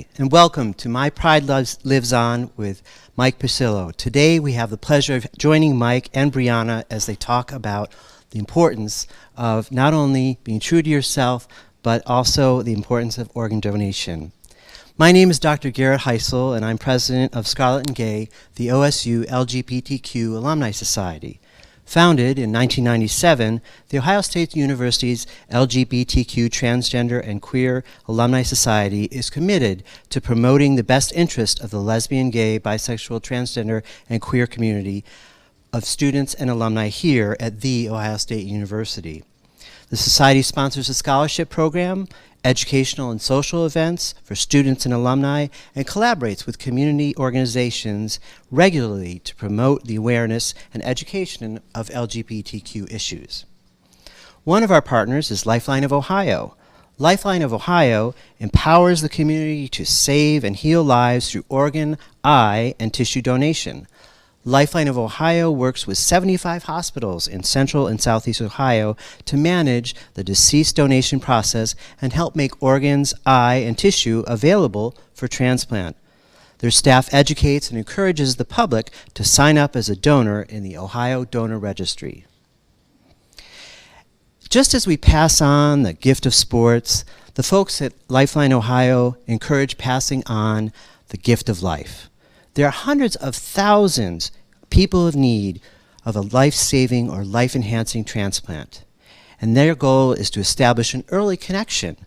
Hi, and welcome to My Pride Lives On with Mike Pucillo. Today we have the pleasure of joining Mike and Brianna as they talk about the importance of not only being true to yourself, but also the importance of organ donation. My name is Dr. Garrett Heisel, and I'm president of Scarlet and Gay, the OSU LGBTQ Alumni Society. Founded in 1997, The Ohio State University's LGBTQ Transgender and Queer Alumni Society is committed to promoting the best interest of the lesbian, gay, bisexual, transgender, and queer community of students and alumni here at The Ohio State University. The Society sponsors a scholarship program, educational and social events for students and alumni, and collaborates with community organizations regularly to promote the awareness and education of LGBTQ issues. One of our partners is Lifeline of Ohio. Lifeline of Ohio empowers the community to save and heal lives through organ, eye, and tissue donation. Lifeline of Ohio works with 75 hospitals in central and southeast Ohio to manage the deceased donation process and help make organs, eye, and tissue available for transplant. Their staff educates and encourages the public to sign up as a donor in the Ohio Donor Registry. Just as we pass on the gift of sports, the folks at Lifeline Ohio encourage passing on the gift of life. There are hundreds of thousands of people in need of a life-saving or life-enhancing transplant, and their goal is to establish an early connection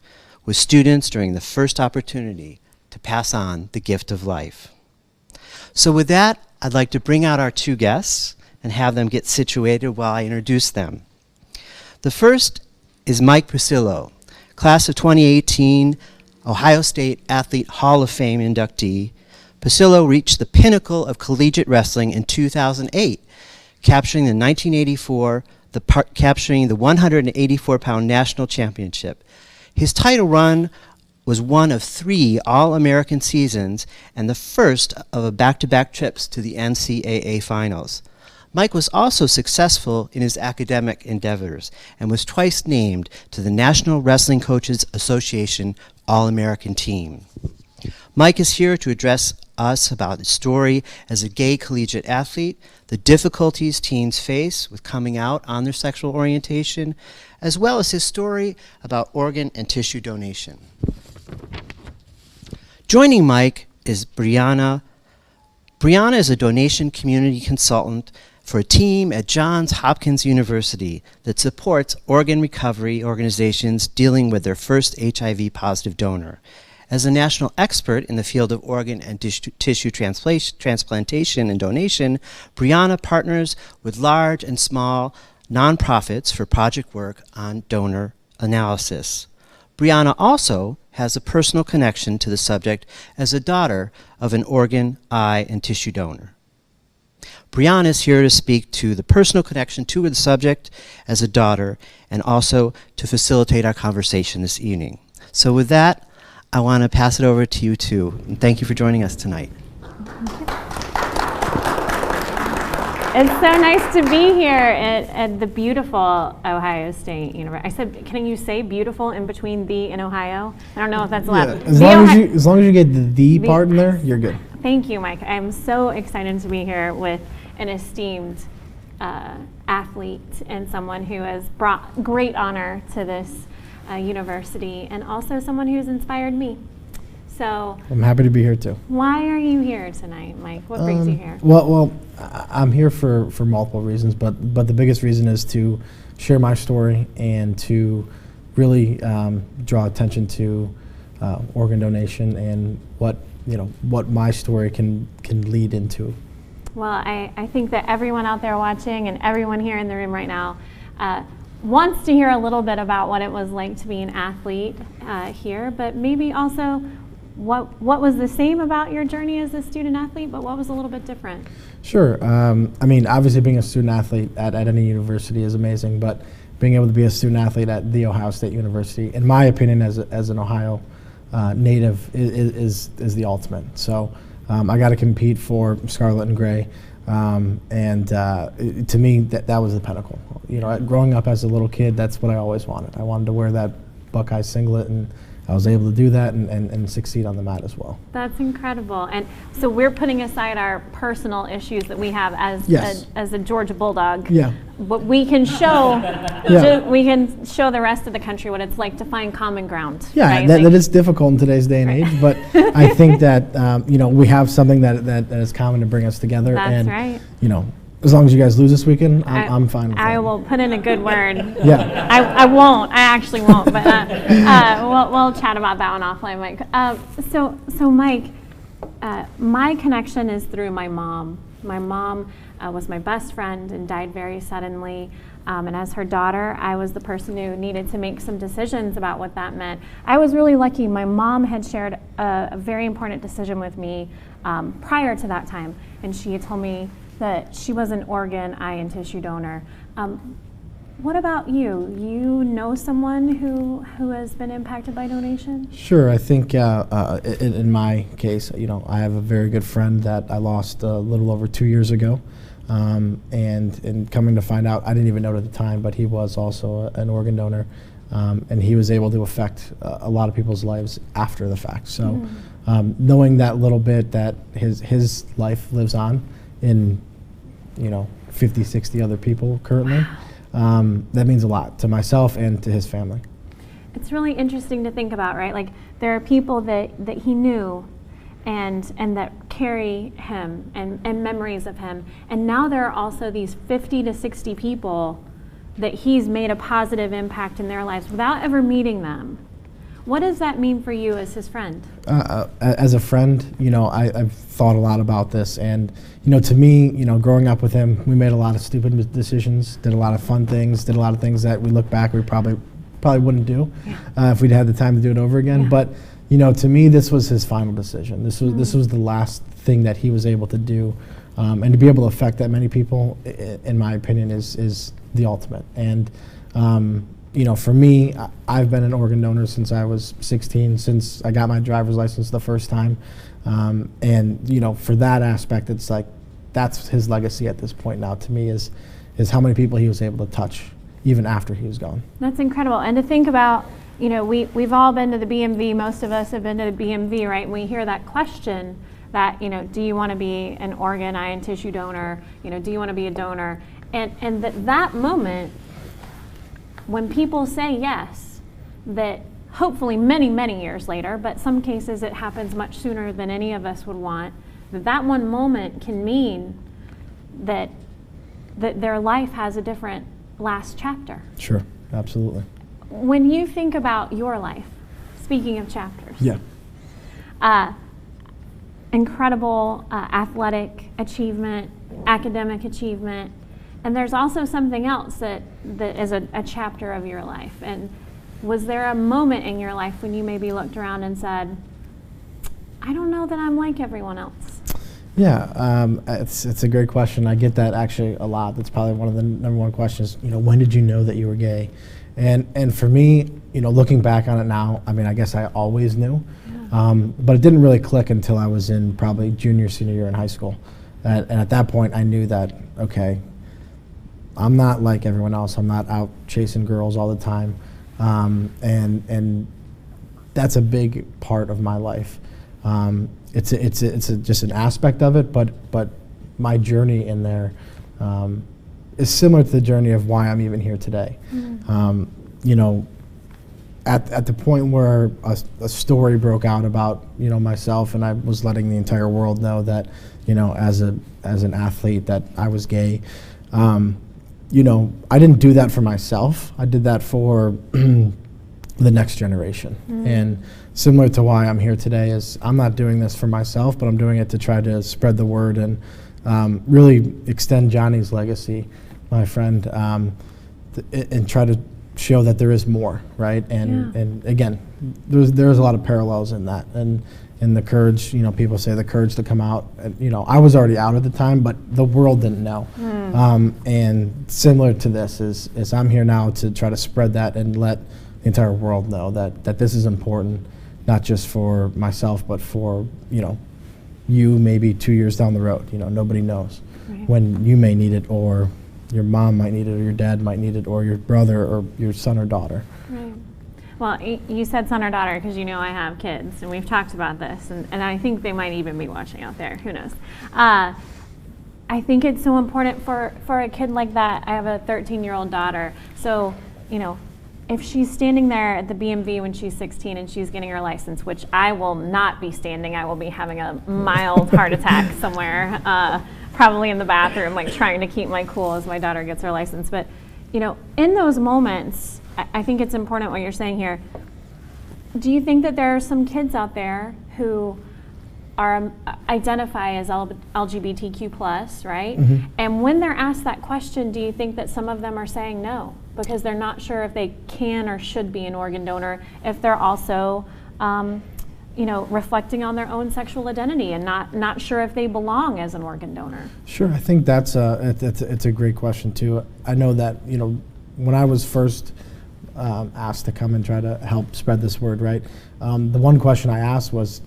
with students during the first opportunity to pass on the gift of life. So with that, I'd like to bring out our two guests and have them get situated while I introduce them. The first is Mike Pucillo, class of 2018 Ohio State Athlete Hall of Fame inductee. Pucillo reached the pinnacle of collegiate wrestling in 2008, capturing the 184-pound national championship. His title run was one of 3 All-American seasons and the first of a back-to-back trips to the NCAA finals. Mike was also successful in his academic endeavors and was twice named to the National Wrestling Coaches Association All-American team. Mike is here to address us about his story as a gay collegiate athlete, the difficulties teens face with coming out on their sexual orientation, as well as his story about organ and tissue donation. Joining Mike is Brianna. Brianna is a donation community consultant for a team at Johns Hopkins University that supports organ recovery organizations dealing with their first HIV-positive donor. As a national expert in the field of organ and tissue transplantation and donation, Brianna partners with large and small nonprofits for project work on donor analysis. Brianna also has a personal connection to the subject as a daughter of an organ, eye, and tissue donor. Brianna is here to speak to the personal connection to the subject as a daughter and also to facilitate our conversation this evening. So with that, I want to pass it over to you two, and thank you for joining us tonight. It's so nice to be here at the beautiful Ohio State University. I said, can you say beautiful in between the and Ohio? I don't know if that's allowed. Yeah, as long as you get the part in there, you're good. Thank you, Mike. I'm so excited to be here with an esteemed athlete and someone who has brought great honor to this university, and also someone who's inspired me. So I'm happy to be here too. Why are you here tonight, Mike? What brings you here? Well, I'm here for multiple reasons, but the biggest reason is to share my story and to really draw attention to organ donation and what my story can lead into. Well, I think that everyone out there watching and everyone here in the room right now wants to hear a little bit about what it was like to be an athlete here, but maybe also what was the same about your journey as a student athlete, but what was a little bit different? Sure. I mean, obviously being a student athlete at any university is amazing, but being able to be a student athlete at The Ohio State University, in my opinion, as an Ohio native, is the ultimate. So I got to compete for Scarlet and Gray. To me, that was the pinnacle. Growing up as a little kid, that's what I always wanted. I wanted to wear that Buckeye singlet and I was able to do that and succeed on the mat as well. That's incredible. And so we're putting aside our personal issues that we have as Yes. as a Georgia Bulldog. Yeah. But we can show Yeah. we can show the rest of the country what it's like to find common ground. Yeah, right? that is difficult in today's day and Right. age, but I think that we have something that is common to bring us together. That's and right. As long as you guys lose this weekend, I'm fine with that. I will put in a good word. Yeah. I won't. I actually won't. But we'll chat about that one offline, Mike. So Mike, my connection is through my mom. My mom was my best friend and died very suddenly. And as her daughter, I was the person who needed to make some decisions about what that meant. I was really lucky. My mom had shared a very important decision with me prior to that time, and she had told me that she was an organ, eye, and tissue donor. What about you? You know someone who has been impacted by donation? Sure. I think in my case, I have a very good friend that I lost a little over 2 years ago. And coming to find out, I didn't even know it at the time, but he was also an organ donor. And he was able to affect a lot of people's lives after the fact. So knowing that little bit that his life lives on in 50, 60 other people currently, that means a lot to myself and to his family. It's really interesting to think about, right? Like there are people that he knew and that carry him and memories of him. And now there are also these 50 to 60 people that he's made a positive impact in their lives without ever meeting them. What does that mean for you as his friend? As a friend, I've thought a lot about this, and to me, growing up with him, we made a lot of stupid decisions, did a lot of fun things, did a lot of things that we look back we probably wouldn't do if we'd had the time to do it over again. Yeah. But to me, this was his final decision. This was the last thing that he was able to do, and to be able to affect that many people, in my opinion, is the ultimate. And for me, I've been an organ donor since I was 16, since I got my driver's license the first time. And for that aspect, it's like, that's his legacy at this point now to me is how many people he was able to touch even after he was gone. That's incredible. And to think about, we've all been to the BMV, most of us have been to the BMV, right? And we hear that question that, do you want to be an organ, eye, and tissue donor? Do you want to be a donor? And that moment, when people say yes, that hopefully many, many years later, but some cases it happens much sooner than any of us would want, that one moment can mean that their life has a different last chapter. Sure, absolutely. When you think about your life, speaking of chapters, incredible athletic achievement, academic achievement, and there's also something else that is a chapter of your life. And was there a moment in your life when you maybe looked around and said, I don't know that I'm like everyone else? Yeah, it's a great question. I get that actually a lot. That's probably one of the number one questions. When did you know that you were gay? And for me, looking back on it now, I guess I always knew. But it didn't really click until I was in probably junior, senior year in high school. And at that point, I knew that, okay, I'm not like everyone else. I'm not out chasing girls all the time. And that's a big part of my life. It's just an aspect of it, but my journey in there is similar to the journey of why I'm even here today. At the point where a story broke out about myself, and I was letting the entire world know that as an athlete that I was gay. I didn't do that for myself. I did that for the next generation. And similar to why I'm here today is I'm not doing this for myself, but I'm doing it to try to spread the word and really extend Johnny's legacy, my friend, and try to show that there is more, right? And again, there's a lot of parallels in that. And the courage, people say the courage to come out. And, I was already out at the time, but the world didn't know. And similar to this is I'm here now to try to spread that and let the entire world know that this is important, not just for myself, but for, you maybe 2 years down the road. Nobody knows when you may need it, or your mom might need it, or your dad might need it, or your brother, or your son or daughter. Right. Well, you said son or daughter because you know I have kids, and we've talked about this, and I think they might even be watching out there. Who knows? I think it's so important for a kid like that. I have a 13-year-old daughter, so if she's standing there at the BMV when she's 16 and she's getting her license, which I will not be standing, I will be having a mild heart attack somewhere, probably in the bathroom, like trying to keep my cool as my daughter gets her license. But in those moments, I think it's important what you're saying here. Do you think that there are some kids out there who identify as LGBTQ+, right? Mm-hmm. And when they're asked that question, do you think that some of them are saying no because they're not sure if they can or should be an organ donor, if they're also reflecting on their own sexual identity and not sure if they belong as an organ donor? Sure, I think it's a great question too. I know that when I was first asked to come and try to help spread this word, right? The one question I asked was,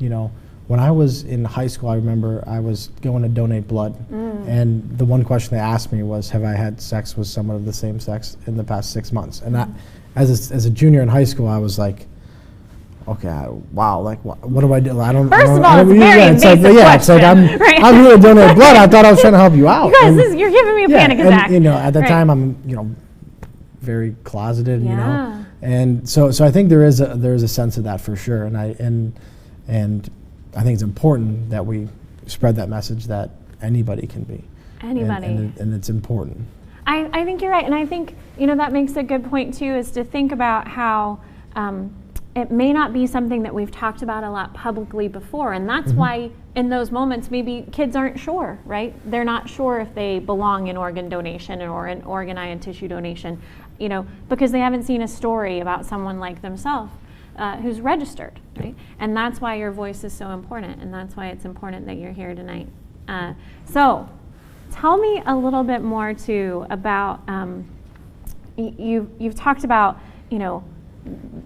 when I was in high school, I remember I was going to donate blood, and the one question they asked me was, have I had sex with someone of the same sex in the past 6 months? And as a junior in high school, I was like, okay, wow, like what do I do? I don't. First of all, it's a very invasive question. It's like I'm here to donate blood. I thought I was trying to help you out. You guys, you're giving me a panic attack. And, at the time, I'm very closeted, and so I think there is a sense of that for sure, and I think it's important that we spread that message that anybody can be. Anybody. And it's important. I think you're right. And I think, that makes a good point too, is to think about how it may not be something that we've talked about a lot publicly before. And that's why in those moments, maybe kids aren't sure, right? They're not sure if they belong in organ donation or in organ, eye, and tissue donation, because they haven't seen a story about someone like themselves. Who's registered, right? And that's why your voice is so important, and that's why it's important that you're here tonight. So, tell me a little bit more too about you've talked about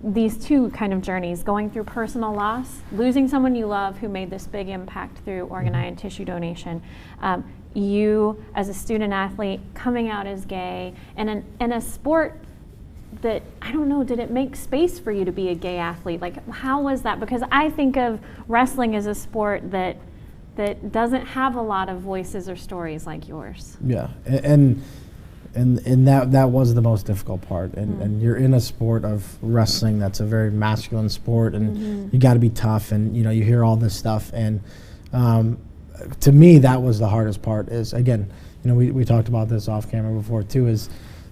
these two kind of journeys: going through personal loss, losing someone you love who made this big impact through organ, eye, and tissue donation. You as a student athlete coming out as gay, and in a sport that, I don't know, did it make space for you to be a gay athlete? Like, how was that? Because I think of wrestling as a sport that doesn't have a lot of voices or stories like yours. Yeah, and that was the most difficult part. And you're in a sport of wrestling that's a very masculine sport, and you got to be tough, and you hear all this stuff. And to me, that was the hardest part. Is, again, we talked about this off camera before too. Is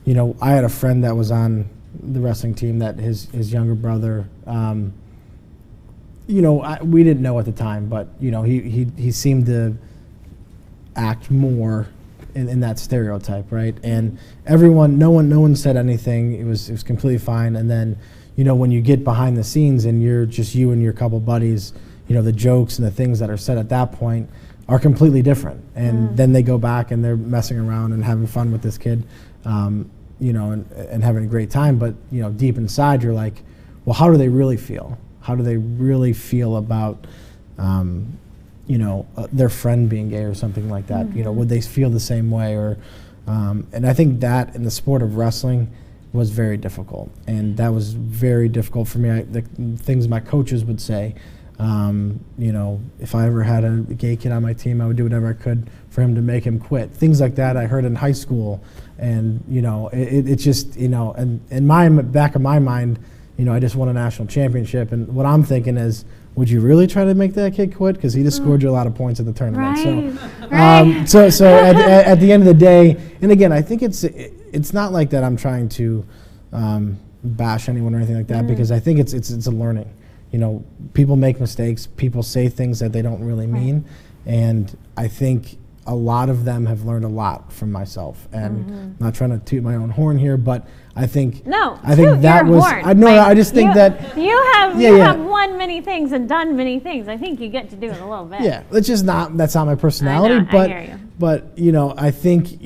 I had a friend that was on the wrestling team that his younger brother, we didn't know at the time, but he seemed to act more in that stereotype, right? And no one said anything. It was completely fine. And then when you get behind the scenes and you're just you and your couple buddies, the jokes and the things that are said at that point are completely different. And then they go back and they're messing around and having fun with this kid. And having a great time, but deep inside you're like, well, how do they really feel? How do they really feel about, their friend being gay or something like that? Would they feel the same way? Or, and I think that in the sport of wrestling was very difficult, and that was very difficult for me. The things my coaches would say, if I ever had a gay kid on my team, I would do whatever I could for him to make him quit. Things like that I heard in high school. And, it just, and in back of my mind, I just won a national championship. And what I'm thinking is, would you really try to make that kid quit? Because he just scored you a lot of points at the tournament. Right. So at the end of the day, and again, I think it's not like that I'm trying to bash anyone or anything like that, because I think it's a learning. People make mistakes. People say things that they don't really mean. And I think a lot of them have learned a lot from myself, and I'm not trying to toot my own horn here, but I think that was horn. I just think that you have won many things and done many things. I think you get to do it a little bit. Yeah, that's not my personality. I but hear you. But I think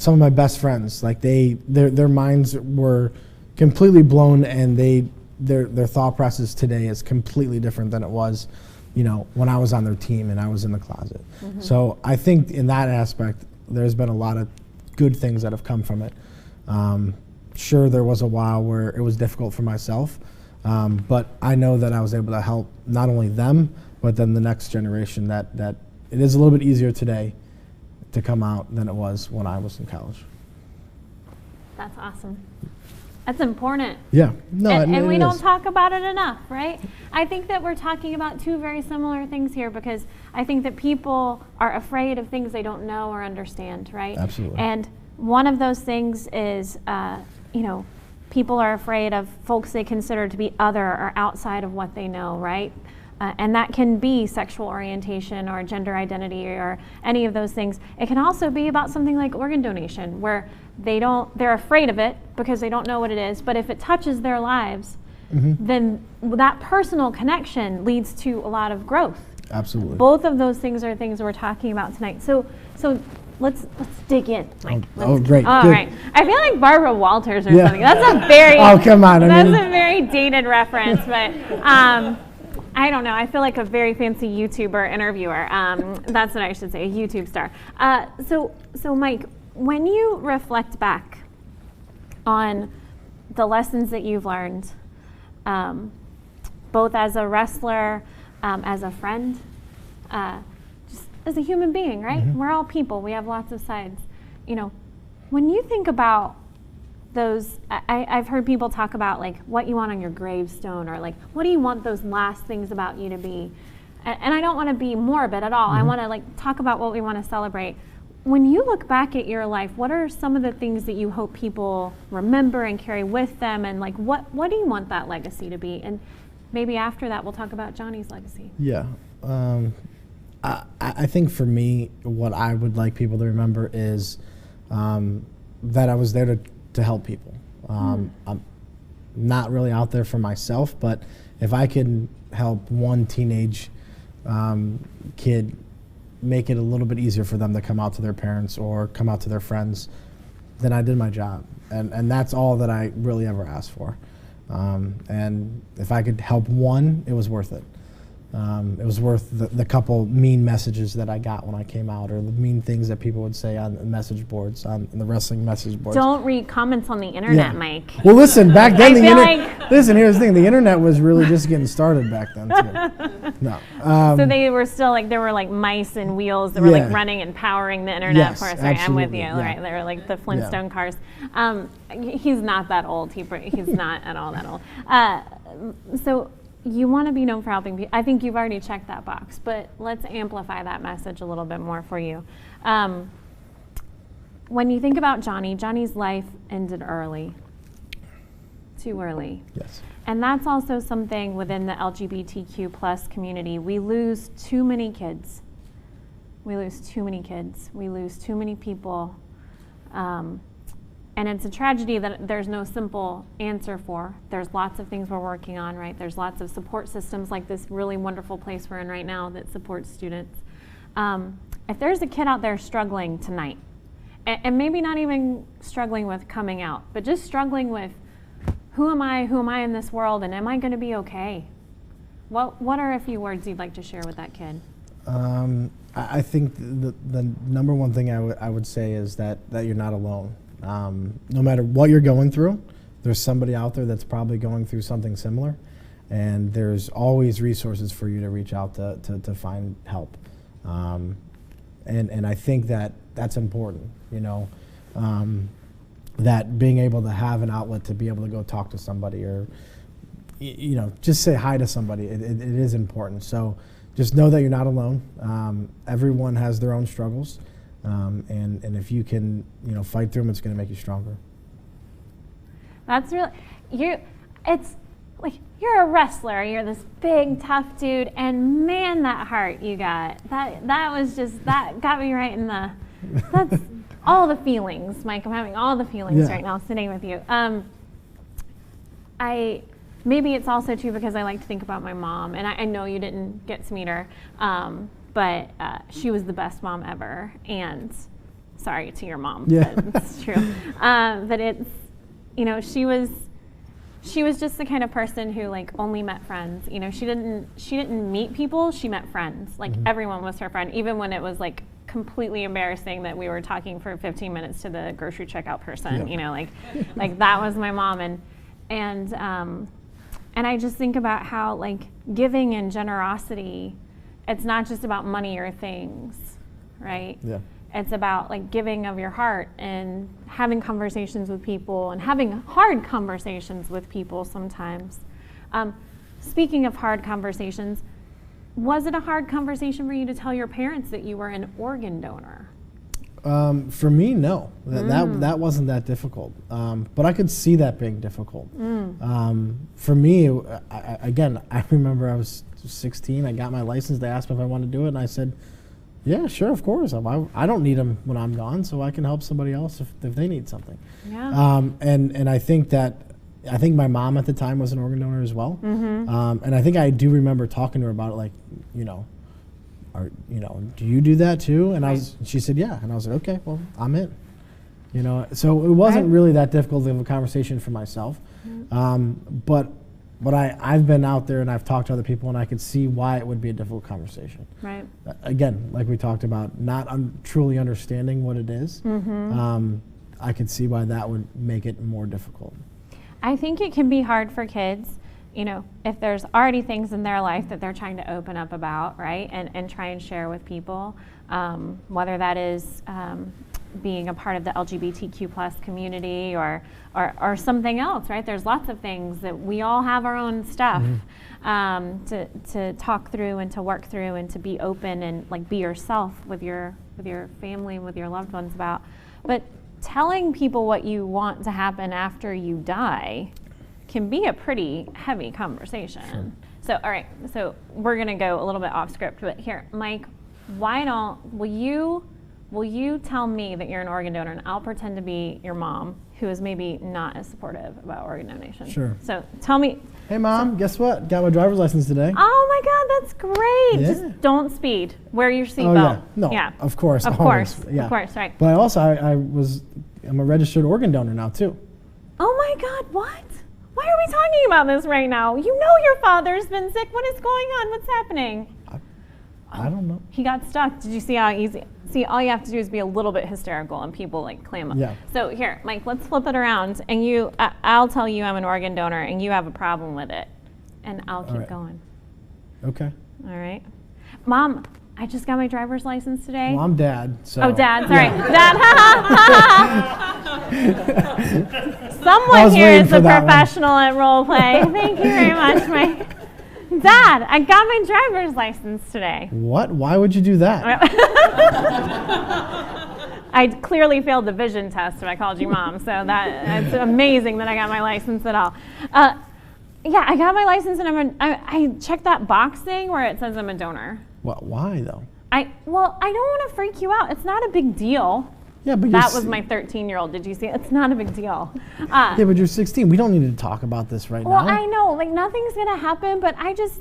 some of my best friends, like their minds were completely blown, and their thought process today is completely different than it was when I was on their team and I was in the closet. So I think in that aspect, there's been a lot of good things that have come from it. Sure, there was a while where it was difficult for myself, But I know that I was able to help not only them, but then the next generation, that it is a little bit easier today to come out than it was when I was in college. That's awesome. That's important. Yeah. No, and we don't is. talk about it enough, right? I think that we're talking about two very similar things here, because I think that people are afraid of things they don't know or understand, right? Absolutely. And one of those things is, people are afraid of folks they consider to be other or outside of what they know, right? And that can be sexual orientation or gender identity or any of those things. It can also be about something like organ donation, where they're afraid of it because they don't know what it is, but if it touches their lives, then that personal connection leads to a lot of growth. Absolutely. Both of those things are things we're talking about tonight. So let's dig in, Mike. Great. All Good. right. I feel like Barbara Walters or Yeah. something. That's a very Oh, come on. that's a very dated reference, but I don't know. I feel like a very fancy YouTuber interviewer. That's what I should say, a YouTube star. So Mike, when you reflect back on the lessons that you've learned, both as a wrestler, as a friend, just as a human being, right? We're all people. We have lots of sides. When you think about those, I've heard people talk about like what you want on your gravestone, or like what do you want those last things about you to be. And I don't want to be morbid at all. I want to like talk about what we want to celebrate. When you look back at your life, what are some of the things that you hope people remember and carry with them, and like what do you want that legacy to be? And maybe after that we'll talk about Johnny's legacy. Yeah. I think for me, what I would like people to remember is that I was there to help people. I'm not really out there for myself, but if I can help one teenage kid make it a little bit easier for them to come out to their parents or come out to their friends, then I did my job. And that's all that I really ever asked for. And if I could help one, it was worth it. It was worth the couple mean messages that I got when I came out, or the mean things that people would say on the message boards, on the wrestling message boards. Don't read comments on the internet, Yeah. Mike. Well, listen, back then Listen, here's the thing: the internet was really just getting started back then too. No. So they were still like, there were like mice and wheels that were like running and powering the internet Yes, for us. Right, I'm with you. absolutely, yeah. Right, they were like the Flintstone cars. He's not that old. He's not at all that old. So you want to be known for helping people. I think you've already checked that box, but let's amplify that message a little bit more for you. When you think about Johnny's life ended early. Too early. Yes. And that's also something within the LGBTQ plus community. We lose too many kids. We lose too many kids. We lose too many people. And it's a tragedy that there's no simple answer for. There's lots of things we're working on, right? There's lots of support systems like this really wonderful place we're in right now that supports students. If there's a kid out there struggling tonight, and maybe not even struggling with coming out, but just struggling with who am I in this world, and am I going to be okay? What are a few words you'd like to share with that kid? I think the number one thing I would say is that you're not alone. No matter what you're going through, there's somebody out there that's probably going through something similar, and there's always resources for you to reach out to find help. And I think that's important, that being able to have an outlet to be able to go talk to somebody, or just say hi to somebody. It is important. So just know that you're not alone. Everyone has their own struggles. And if you can, fight through them, it's going to make you stronger. That's really, it's like you're a wrestler. You're this big, tough dude, and man, that heart you got. That got me right in the. That's all the feelings, Mike. I'm having all the feelings right now sitting with you. Maybe it's also too because I like to think about my mom, and I know you didn't get to meet her. But she was the best mom ever, and sorry to your mom, but it's true. But it's, she was just the kind of person who like only met friends. She didn't meet people, she met friends. Like everyone was her friend, even when it was like completely embarrassing that we were talking for 15 minutes to the grocery checkout person. Like that was my mom, and And I just think about how like giving and generosity, it's not just about money or things, right? Yeah. It's about like giving of your heart and having conversations with people and having hard conversations with people sometimes. Speaking of hard conversations, was it a hard conversation for you to tell your parents that you were an organ donor? For me, no. That wasn't that difficult. But I could see that being difficult. For me, I remember I was 16. I got my license. They asked me if I wanted to do it, and I said, yeah, sure, of course. I don't need them when I'm gone, so I can help somebody else if they need something. Yeah. And I think my mom at the time was an organ donor as well. And I think I do remember talking to her about it, like, do you do that too? And she said, yeah. And I was like, okay, well, I'm in. So it wasn't really that difficult of a conversation for myself. But I've been out there and I've talked to other people, and I could see why it would be a difficult conversation. Right. Again, like we talked about, not truly understanding what it is. I could see why that would make it more difficult. I think it can be hard for kids, if there's already things in their life that they're trying to open up about, right, and try and share with people, whether that is being a part of the LGBTQ plus community or something else, right? There's lots of things that we all have our own stuff to talk through and to work through and to be open and like be yourself with your family and with your loved ones about. But telling people what you want to happen after you die can be a pretty heavy conversation. Sure. So, all right, so we're gonna go a little bit off script, but here, Mike, will you tell me that you're an organ donor, and I'll pretend to be your mom, who is maybe not as supportive about organ donation. Sure. So tell me. Hey, Mom, guess what? Got my driver's license today. Oh my God, that's great. Yeah. Just don't speed. Wear your seatbelt. Oh, yeah. No, yeah. of course. Of always. course. Yeah. Of course, right. But I'm a registered organ donor now, too. Oh my God, what? Why are we talking about this right now? You know your father's been sick. What is going on? What's happening? I don't know. He got stuck. Did you see how easy? See, all you have to do is be a little bit hysterical and people like clam up. Yeah. So here, Mike, let's flip it around and I'll tell you I'm an organ donor and you have a problem with it. And I'll keep going. Okay. All right. Mom, I just got my driver's license today. Well, I'm Dad, so. Oh, Dad, sorry. Dad, Someone here is a professional at role play. Thank you very much, Mike. Dad, I got my driver's license today. What? Why would you do that? I clearly failed the vision test when I called you Mom, so it's amazing that I got my license at all. Yeah, I got my license, and I checked that box thing where it says I'm a donor. Well, why though? I don't want to freak you out. It's not a big deal. Yeah, but that was my 13-year-old. Did you see it? It's not a big deal. Yeah, but you're 16. We don't need to talk about this right now. Well, I know, like nothing's gonna happen, but I just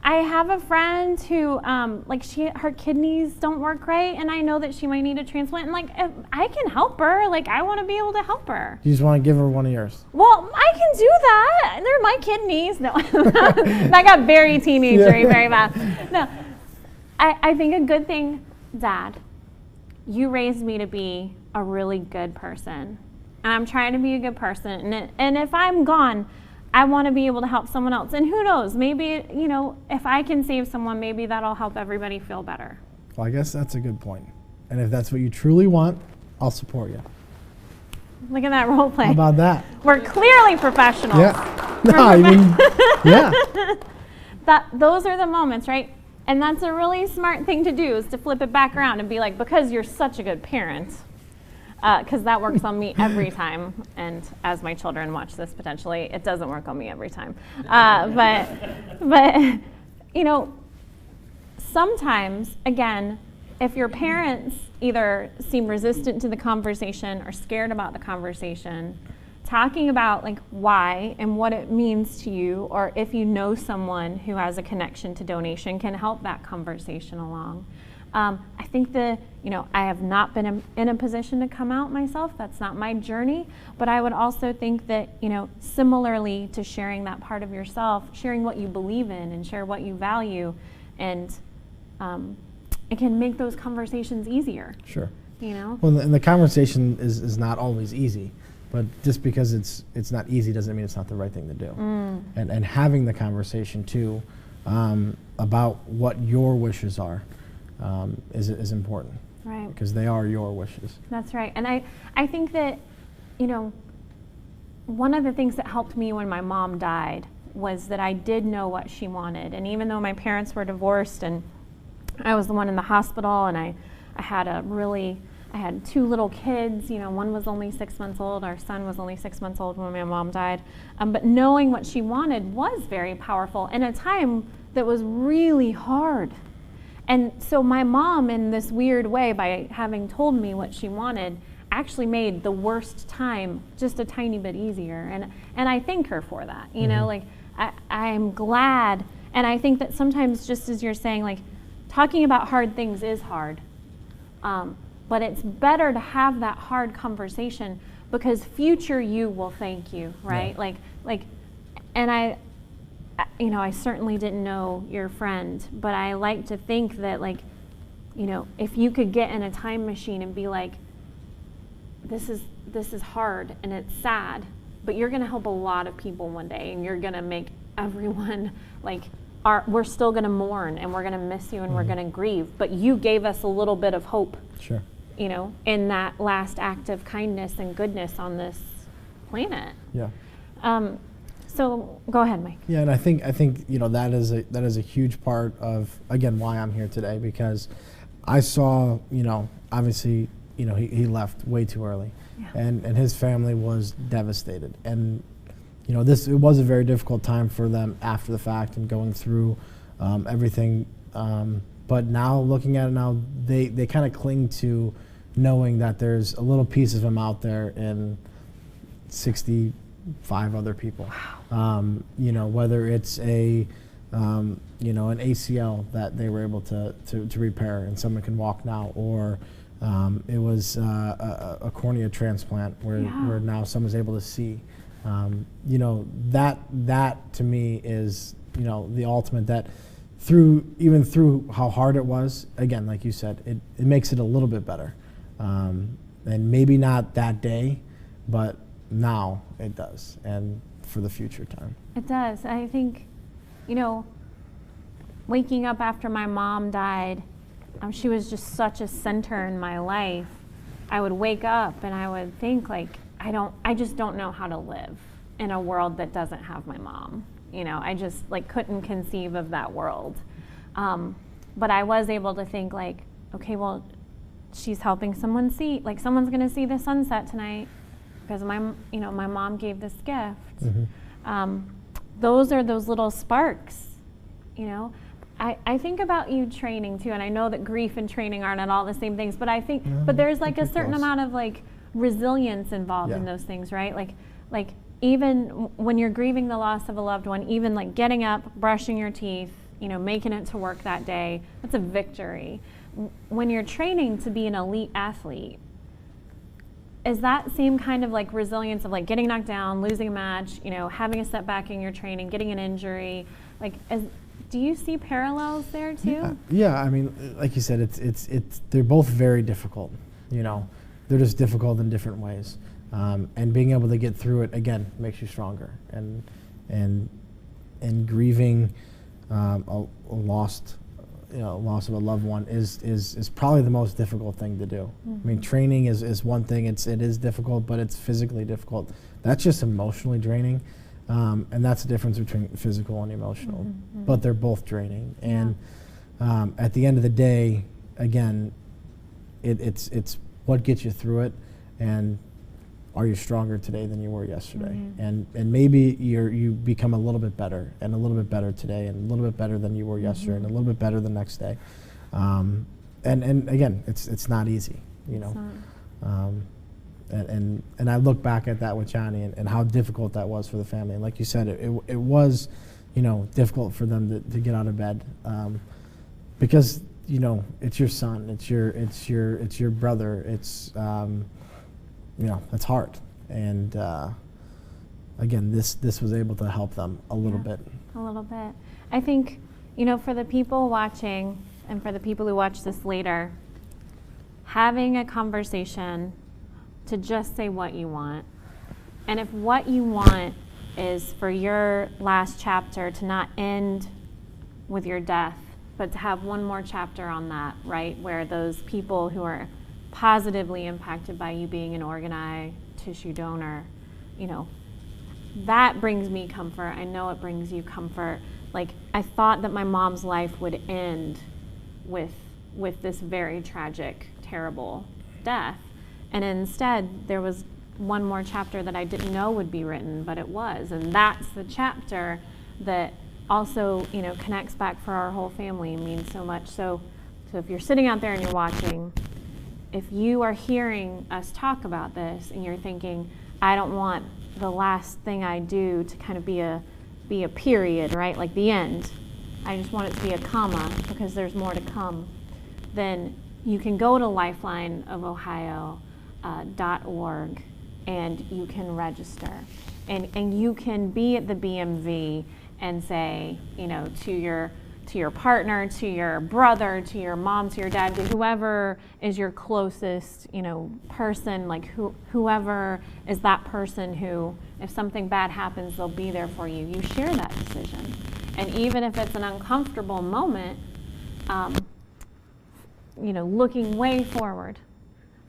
I have a friend who her kidneys don't work right, and I know that she might need a transplant, and if I can help her, I want to be able to help her. You just want to give her one of yours? Well, I can do that. They're my kidneys. No, that got very teenagery, very bad. No, I think a good thing, Dad, you raised me to be a really good person, and I'm trying to be a good person, and if I'm gone, I want to be able to help someone else, and who knows, maybe, if I can save someone, maybe that'll help everybody feel better. Well, I guess that's a good point, and if that's what you truly want, I'll support you. Look at that role play. How about that? We're clearly professionals. Yeah. No, I mean, yeah. Those are the moments, right? And that's a really smart thing to do, is to flip it back around and be like, because you're such a good parent, because that works on me every time. And as my children watch this potentially, it doesn't work on me every time. But sometimes, again, if your parents either seem resistant to the conversation or scared about the conversation, talking about why and what it means to you, or if you know someone who has a connection to donation, can help that conversation along. I think I have not been in a position to come out myself. That's not my journey. But I would also think that, similarly to sharing that part of yourself, sharing what you believe in and share what you value, and it can make those conversations easier. Sure. Well, and the conversation is not always easy. But just because it's not easy doesn't mean it's not the right thing to do. And having the conversation too about what your wishes are is important. Right. Because they are your wishes. That's right. And I think that, one of the things that helped me when my mom died was that I did know what she wanted. And even though my parents were divorced and I was the one in the hospital, and I had 2 little kids, one was only 6 months old, our son was only 6 months old when my mom died. But knowing what she wanted was very powerful in a time that was really hard. And so my mom, in this weird way, by having told me what she wanted, actually made the worst time just a tiny bit easier. And I thank her for that. I'm glad. And I think that sometimes, just as you're saying, talking about hard things is hard. But it's better to have that hard conversation because future you will thank you, right? Yeah. And I certainly didn't know your friend, but I like to think that if you could get in a time machine and be like, this is hard and it's sad, but you're going to help a lot of people one day, and you're going to make everyone we're still going to mourn, and we're going to miss you, and we're going to grieve, but you gave us a little bit of hope. Sure. In that last act of kindness and goodness on this planet. Yeah. So go ahead, Mike. Yeah, and I think that is a huge part of, again, why I'm here today, because I saw obviously he left way too early, yeah. and his family was devastated, and it was a very difficult time for them after the fact and going through everything. But now looking at it now, they kind of cling to knowing that there's a little piece of him out there in 65 other people. Wow. Whether it's an ACL that they were able to repair and someone can walk now, or it was a cornea transplant where now someone's able to see. That to me is the ultimate, that through how hard it was, again, like you said, it makes it a little bit better. And maybe not that day, but now it does, and for the future time. It does. I think, waking up after my mom died, she was just such a center in my life. I would wake up and I would think I just don't know how to live in a world that doesn't have my mom. I just couldn't conceive of that world. But I was able to think okay, well, she's helping someone see, someone's gonna see the sunset tonight because my mom gave this gift. Mm-hmm. Those are those little sparks, I think about you training too, and I know that grief and training aren't at all the same things, but I think, but there's a certain amount of resilience involved in those things, right? Even when you're grieving the loss of a loved one, even getting up, brushing your teeth, making it to work that day, that's a victory. When you're training to be an elite athlete, is that same kind of resilience of getting knocked down, losing a match, having a setback in your training, getting an injury, do you see parallels there too? Yeah. I mean, like you said, it's they're both very difficult. They're just difficult in different ways. And being able to get through it again makes you stronger. And grieving a loss of a loved one is probably the most difficult thing to do. Mm-hmm. I mean, training is one thing. It is difficult, but it's physically difficult. That's just emotionally draining. And that's the difference between physical and emotional. Mm-hmm. But they're both draining. And at the end of the day, again, it's what gets you through it, and are you stronger today than you were yesterday? Mm-hmm. And maybe you become a little bit better, and a little bit better today, and a little bit better than you were yesterday, mm-hmm. and a little bit better the next day. And again, it's not easy, And I look back at that with Johnny and how difficult that was for the family. And like you said, it was, difficult for them to get out of bed, because it's your son, it's your brother, it's hard. And again, this was able to help them a little bit. A little bit. I think for the people watching and for the people who watch this later, having a conversation to just say what you want And if what you want is for your last chapter to not end with your death, but to have one more chapter on that, right, where those people who are positively impacted by you being an organ tissue donor, you know, that brings me comfort. I know it brings you comfort. Like, I thought that my mom's life would end with this very tragic, terrible death. And instead, there was one more chapter that I didn't know would be written, but it was. And that's the chapter that also, you know, connects back for our whole family and means so much. So if you're sitting out there and you're watching, if you are hearing us talk about this and you're thinking, I don't want the last thing I do to kind of be a period, right? Like the end. I just want it to be a comma because there's more to come. Then you can go to lifelineofohio.org and you can register. And you can be at the BMV and say, you know, to your partner, to your brother, to your mom, to your dad, to whoever is your closest, you know, person, like whoever is that person who, if something bad happens, they'll be there for you. You share that decision. And even if it's an uncomfortable moment, you know, looking way forward,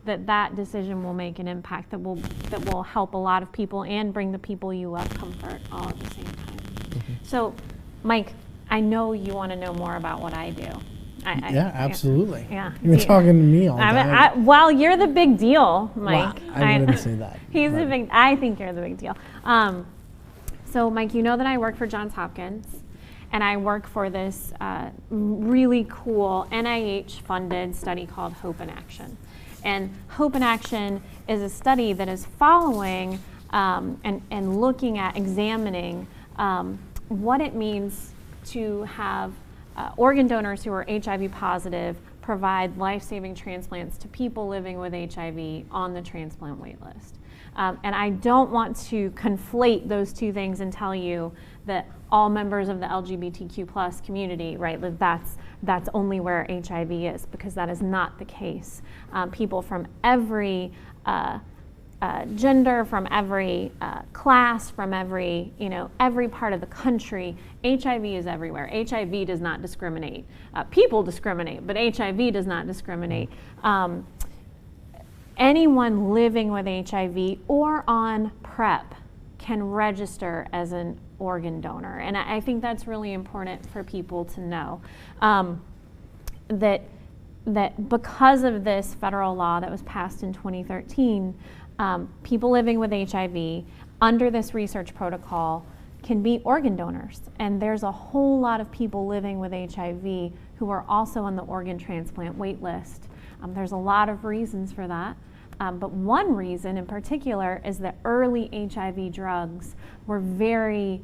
that decision will make an impact that will help a lot of people and bring the people you love comfort all at the same time. Mm-hmm. So, Mike, I know you want to know more about what I do. Yeah, absolutely. Yeah. You've been talking to me all day. Well, you're the big deal, Mike. Well, I wouldn't say that. I think you're the big deal. So, Mike, you know that I work for Johns Hopkins, and I work for this really cool NIH-funded study called Hope in Action. And Hope in Action is a study that is following and looking at, examining what it means to have organ donors who are HIV positive provide life-saving transplants to people living with HIV on the transplant wait list. And I don't want to conflate those two things and tell you that all members of the LGBTQ plus community, right, that's only where HIV is, because that is not the case. People from every gender, from every class, from every part of the country, HIV is everywhere. HIV does not discriminate. People discriminate, but HIV does not discriminate. Anyone living with HIV or on PrEP can register as an organ donor. And I think that's really important for people to know, that because of this federal law that was passed in 2013, people living with HIV under this research protocol can be organ donors. And there's a whole lot of people living with HIV who are also on the organ transplant wait list. There's a lot of reasons for that. But one reason in particular is that early HIV drugs were very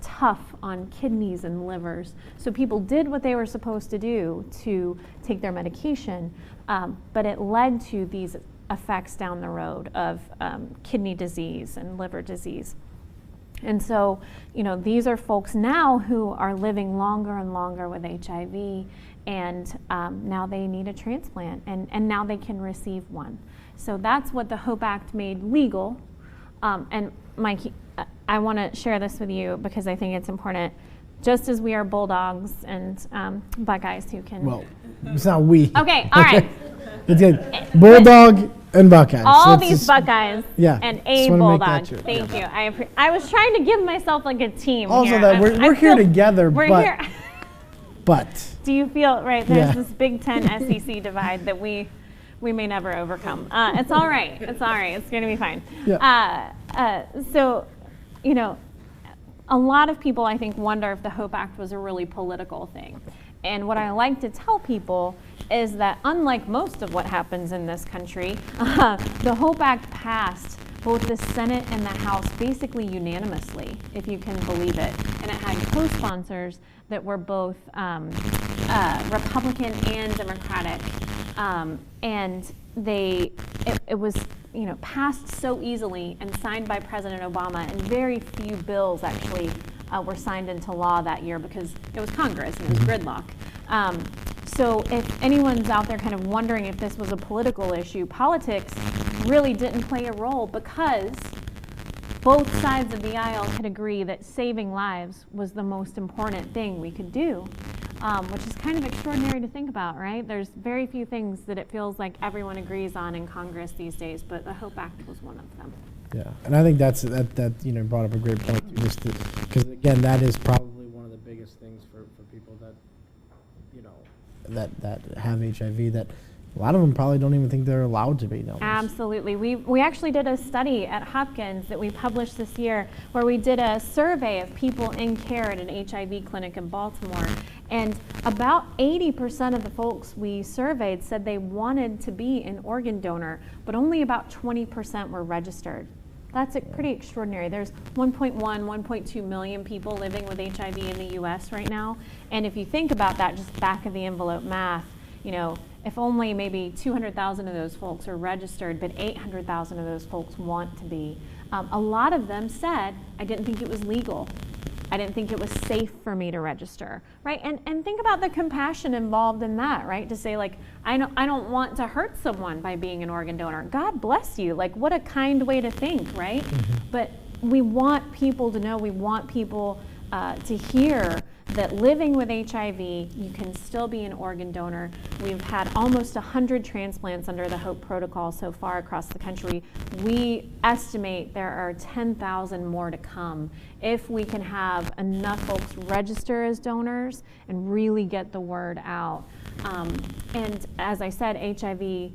tough on kidneys and livers. So people did what they were supposed to do to take their medication, but it led to these effects down the road of kidney disease and liver disease. And so, these are folks now who are living longer and longer with HIV, and now they need a transplant, and now they can receive one. So that's what the HOPE Act made legal. And Mike, I want to share this with you because I think it's important. Just as we are bulldogs and Buckeyes who can... Well, it's not we. Okay, all right. It's good. Bulldog and Buckeyes. All these Buckeyes yeah, and a Bulldog. Thank you. I was trying to give myself like a team also here. That we're here together, we're but... Here. But... Do you feel, right, there's this Big Ten SEC divide that we may never overcome. It's all right. It's all right. It's going to be fine. Yeah. So, a lot of people, I think, wonder if the HOPE Act was a really political thing. And what I like to tell people is that unlike most of what happens in this country, the HOPE Act passed both the Senate and the House basically unanimously, if you can believe it. And it had co-sponsors that were both Republican and Democratic. And it was passed so easily and signed by President Obama, and very few bills actually were signed into law that year because it was Congress and it was gridlock. So if anyone's out there kind of wondering if this was a political issue, politics really didn't play a role because both sides of the aisle could agree that saving lives was the most important thing we could do, which is kind of extraordinary to think about, right? There's very few things that it feels like everyone agrees on in Congress these days, but the HOPE Act was one of them. Yeah, and I think that you know, brought up a great point, just because again, that is probably one of the biggest things for people that, you know, that have HIV, that a lot of them probably don't even think they're allowed to be. Absolutely. We actually did a study at Hopkins that we published this year where we did a survey of people in care at an HIV clinic in Baltimore, and about 80% of the folks we surveyed said they wanted to be an organ donor, but only about 20% were registered. That's pretty extraordinary. There's 1.2 million people living with HIV in the US right now, and if you think about that, just back of the envelope math, you know, if only maybe 200,000 of those folks are registered, but 800,000 of those folks want to be. A lot of them said, I didn't think it was legal. I didn't think it was safe for me to register, right? And think about the compassion involved in that, right? To say, like, I don't want to hurt someone by being an organ donor. God bless you. Like, what a kind way to think, right? Mm-hmm. But we want people to know, we want people to hear that living with HIV, you can still be an organ donor. We've had almost 100 transplants under the HOPE protocol so far across the country. We estimate there are 10,000 more to come if we can have enough folks register as donors and really get the word out. And as I said, HIV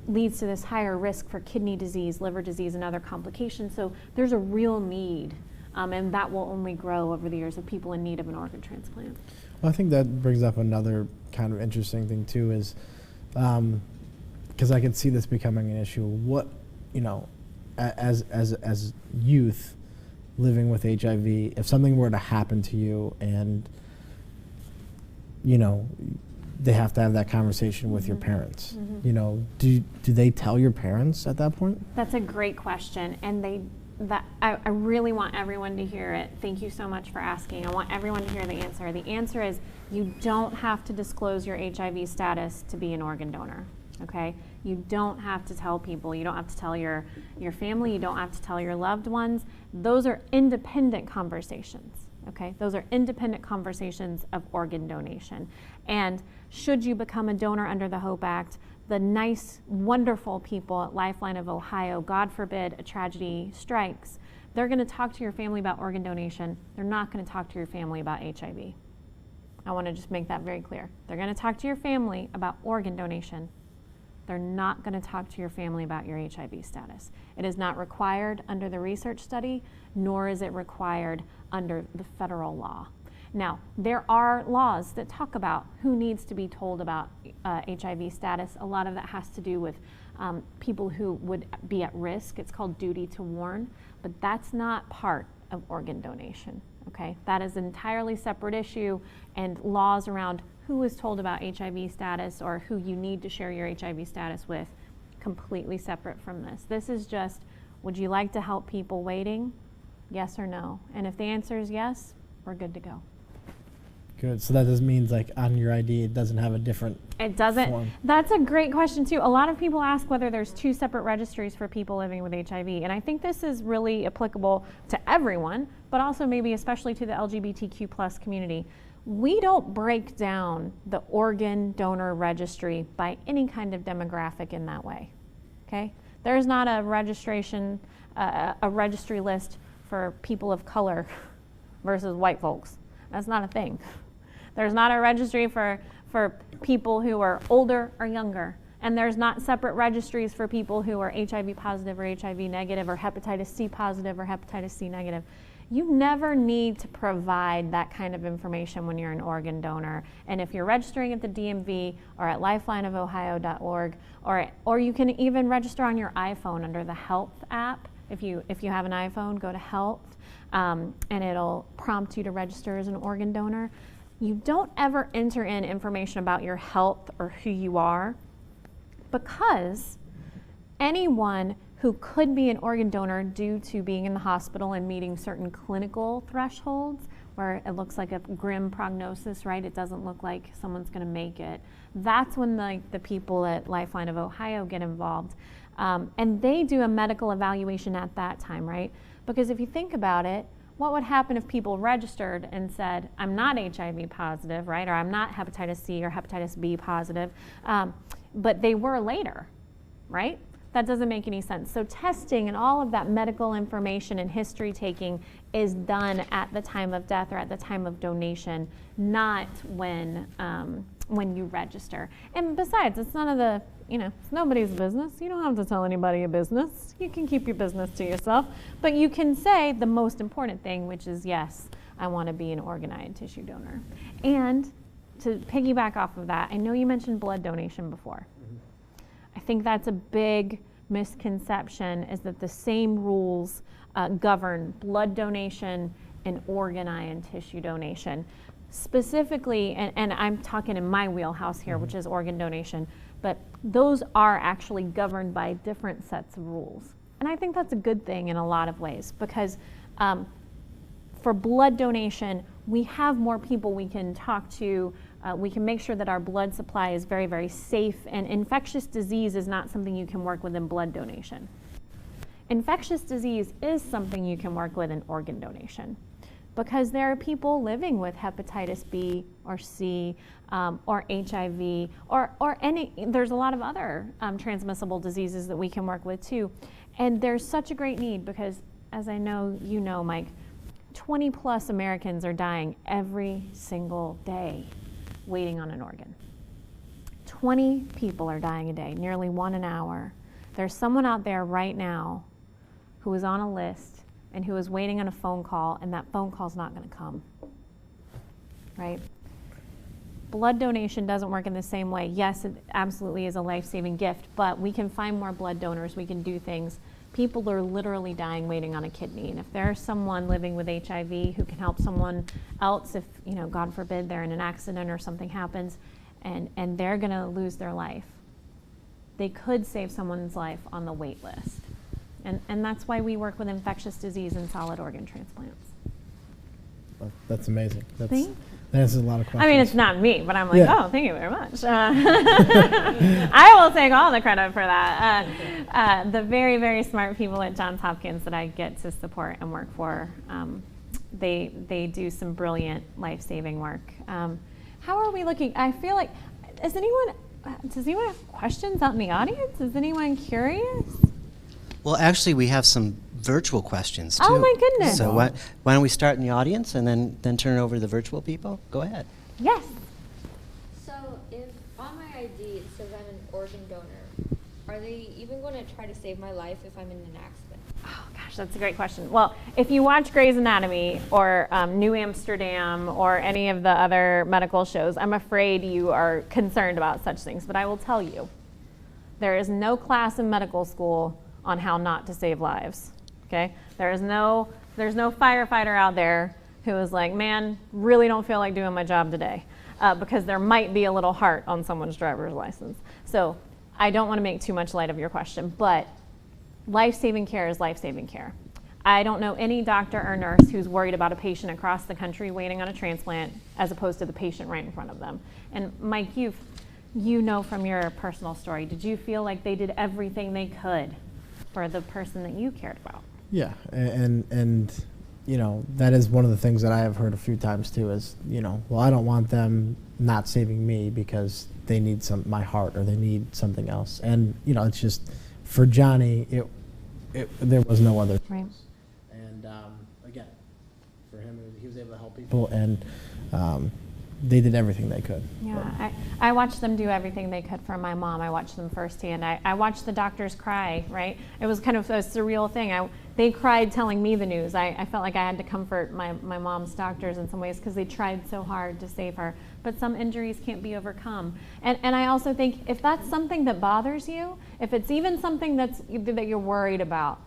leads to this higher risk for kidney disease, liver disease, and other complications. So there's a real need. And that will only grow over the years of people in need of an organ transplant. Well, I think that brings up another kind of interesting thing too, is because I can see this becoming an issue. What, you know, as youth living with HIV, if something were to happen to you and, you know, they have to have that conversation with your parents. Mm-hmm. You know, do they tell your parents at that point? That's a great question, and I really want everyone to hear it. Thank you so much for asking. I want everyone to hear the answer. The answer is you don't have to disclose your HIV status to be an organ donor, okay? You don't have to tell people. You don't have to tell your family. You don't have to tell your loved ones. Those are independent conversations, okay? Those are independent conversations of organ donation. And should you become a donor under the HOPE Act, the nice, wonderful people at Lifeline of Ohio, God forbid a tragedy strikes, they're going to talk to your family about organ donation. They're not going to talk to your family about HIV. I want to just make that very clear. They're going to talk to your family about organ donation. They're not going to talk to your family about your HIV status. It is not required under the research study, nor is it required under the federal law. Now, there are laws that talk about who needs to be told about HIV status. A lot of that has to do with people who would be at risk. It's called duty to warn, but that's not part of organ donation, okay? That is an entirely separate issue, and laws around who is told about HIV status or who you need to share your HIV status with, completely separate from this. This is just, would you like to help people waiting? Yes or no? And if the answer is yes, we're good to go. Good. So that just means, like, on your ID, it doesn't have a different It doesn't. form. That's a great question, too. A lot of people ask whether there's two separate registries for people living with HIV. And I think this is really applicable to everyone, but also maybe especially to the LGBTQ plus community. We don't break down the organ donor registry by any kind of demographic in that way, okay? There's not a registry list for people of color versus white folks. That's not a thing. There's not a registry for people who are older or younger. And there's not separate registries for people who are HIV positive or HIV negative or hepatitis C positive or hepatitis C negative. You never need to provide that kind of information when you're an organ donor. And if you're registering at the DMV or at lifelineofohio.org, or you can even register on your iPhone under the Health app. If you have an iPhone, go to Health, and it'll prompt you to register as an organ donor. You don't ever enter in information about your health or who you are, because anyone who could be an organ donor due to being in the hospital and meeting certain clinical thresholds where it looks like a grim prognosis, right? It doesn't look like someone's going to make it. That's when the people at Lifeline of Ohio get involved. And they do a medical evaluation at that time, right? Because if you think about it, what would happen if people registered and said, I'm not HIV positive, right? Or I'm not hepatitis C or hepatitis B positive, but they were later, right? That doesn't make any sense. So testing and all of that medical information and history taking is done at the time of death or at the time of donation, not when you register. And besides, it's none of the, it's nobody's business. You don't have to tell anybody your business. You can keep your business to yourself. But you can say the most important thing, which is, yes, I want to be an organ tissue donor. And to piggyback off of that, I know you mentioned blood donation before. I think that's a big misconception, is that the same rules govern blood donation and organ and tissue donation. Specifically, and I'm talking in my wheelhouse here, which is organ donation, but those are actually governed by different sets of rules. And I think that's a good thing in a lot of ways, because for blood donation, we have more people we can talk to. We can make sure that our blood supply is very, very safe, and infectious disease is not something you can work with in blood donation. Infectious disease is something you can work with in organ donation, because there are people living with hepatitis B or C or HIV or there's a lot of other transmissible diseases that we can work with too. And there's such a great need, because as I know you know, Mike, 20 plus Americans are dying every single day waiting on an organ. 20 people are dying a day, nearly one an hour. There's someone out there right now who is on a list and who is waiting on a phone call, and that phone call's not going to come, right? Blood donation doesn't work in the same way. Yes, it absolutely is a life-saving gift, but we can find more blood donors, we can do things. People are literally dying waiting on a kidney, and if there's someone living with HIV who can help someone else, if, God forbid, they're in an accident or something happens, and they're going to lose their life, they could save someone's life on the wait list. And that's why we work with infectious disease and solid organ transplants. That's amazing. That Thank you. answers a lot of questions. I mean, it's not me, but I'm like, Yeah. oh, thank you very much. I will take all the credit for that. The very, very smart people at Johns Hopkins that I get to support and work for, they do some brilliant life-saving work. How are we looking? I feel like, does anyone have questions out in the audience? Is anyone curious? Well, actually, we have some virtual questions, too. Oh, my goodness. So why don't we start in the audience and then turn it over to the virtual people? Go ahead. Yes. So if on my ID it says I'm an organ donor, are they even going to try to save my life if I'm in an accident? Oh, gosh, that's a great question. Well, if you watch Grey's Anatomy or New Amsterdam or any of the other medical shows, I'm afraid you are concerned about such things. But I will tell you, there is no class in medical school on how not to save lives. Okay? There's no firefighter out there who is like, man, really don't feel like doing my job today, because there might be a little heart on someone's driver's license. So I don't want to make too much light of your question, but life-saving care is life-saving care. I don't know any doctor or nurse who's worried about a patient across the country waiting on a transplant as opposed to the patient right in front of them. And Mike, you know from your personal story, did you feel like they did everything they could for the person that you cared about? Yeah, and that is one of the things that I have heard a few times too, is, well, I don't want them not saving me because they need my heart or they need something else. And, it's just, for Johnny, there was no other choice. Right. And again, for him, he was able to help people, and they did everything they could. Yeah, I watched them do everything they could for my mom. I watched them firsthand. I watched the doctors cry, right? It was kind of a surreal thing. They cried telling me the news. I felt like I had to comfort my mom's doctors in some ways, because they tried so hard to save her. But some injuries can't be overcome. And I also think if that's something that bothers you, if it's even something that you're worried about,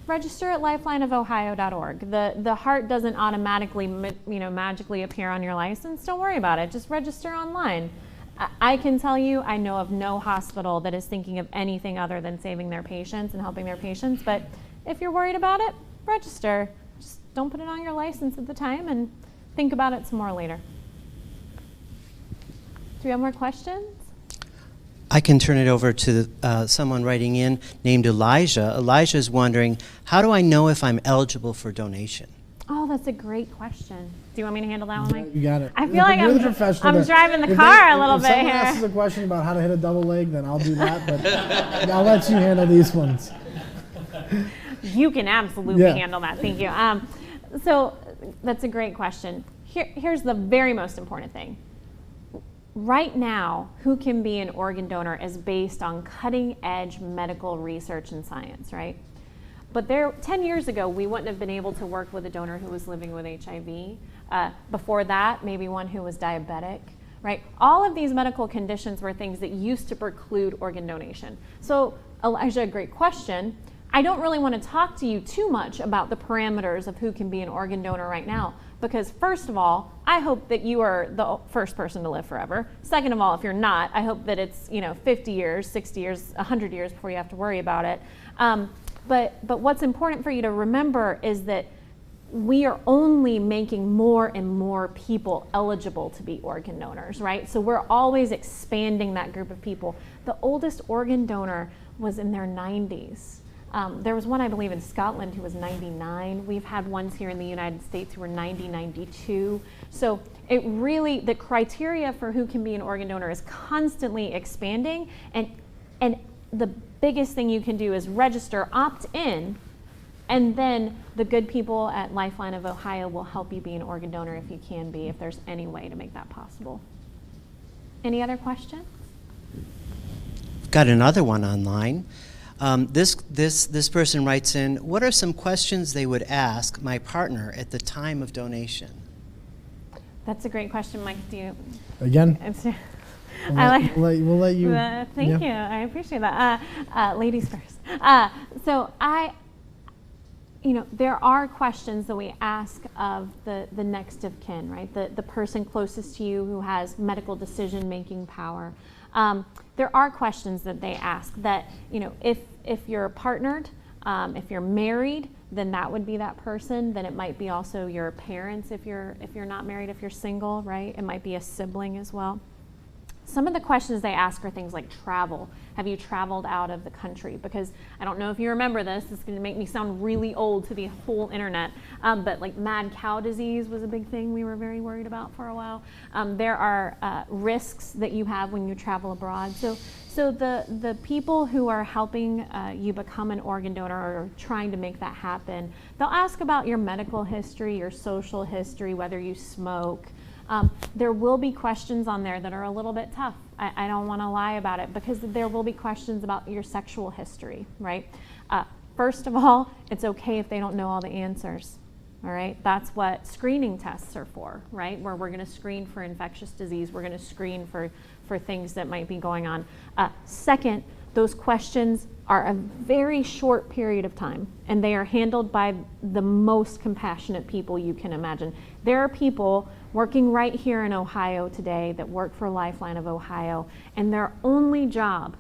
register at lifelineofohio.org. The heart doesn't automatically, magically appear on your license. Don't worry about it. Just register online. I can tell you, I know of no hospital that is thinking of anything other than saving their patients and helping their patients. But if you're worried about it, register. Just don't put it on your license at the time, and think about it some more later. Do we have more questions? I can turn it over to someone writing in named Elijah. Elijah is wondering, how do I know if I'm eligible for donation? Oh, that's a great question. Do you want me to handle that one, Mike? You got it. I feel like You're the professional I'm there. driving the If car they- a little if bit someone here. asks a question about how to hit a double leg, then I'll do that, but I'll let you handle these ones. You can absolutely Yeah. handle that. Thank you. So that's a great question. Here's the very most important thing. Right now, who can be an organ donor is based on cutting edge medical research and science, right? But 10 years ago, we wouldn't have been able to work with a donor who was living with HIV. Before that, maybe one who was diabetic, right? All of these medical conditions were things that used to preclude organ donation. So, Elijah, great question. I don't really want to talk to you too much about the parameters of who can be an organ donor right now, because first of all, I hope that you are the first person to live forever. Second of all, if you're not, I hope that it's 50 years, 60 years, 100 years before you have to worry about it. But what's important for you to remember is that we are only making more and more people eligible to be organ donors, right? So we're always expanding that group of people. The oldest organ donor was in their 90s. There was one, I believe, in Scotland who was 99. We've had ones here in the United States who were 90, 92. So it really, the criteria for who can be an organ donor is constantly expanding. And the biggest thing you can do is register, opt in, and then the good people at Lifeline of Ohio will help you be an organ donor if you can be, if there's any way to make that possible. Any other questions? Got another one online. This person writes in, what are some questions they would ask my partner at the time of donation? That's a great question, Mike. Do you? Again, we'll let you. Thank you. I appreciate that. Ladies first. So there are questions that we ask of the next of kin, right? The person closest to you who has medical decision-making power. There are questions that they ask that, if you're partnered, if you're married, then that would be that person. Then it might be also your parents if you're not married, if you're single, right? It might be a sibling as well. Some of the questions they ask are things like travel. Have you traveled out of the country? Because I don't know if you remember this, it's going to make me sound really old to the whole internet, but like mad cow disease was a big thing we were very worried about for a while. There are risks that you have when you travel abroad. So the people who are helping you become an organ donor or trying to make that happen, they'll ask about your medical history, your social history, whether you smoke. There will be questions on there that are a little bit tough. I don't want to lie about it, because there will be questions about your sexual history, right? First of all, it's okay if they don't know all the answers, all right? That's what screening tests are for, right? Where we're going to screen for infectious disease. We're going to screen for things that might be going on. Second, those questions are a very short period of time, and they are handled by the most compassionate people you can imagine. There are people working right here in Ohio today that work for Lifeline of Ohio, and their only job,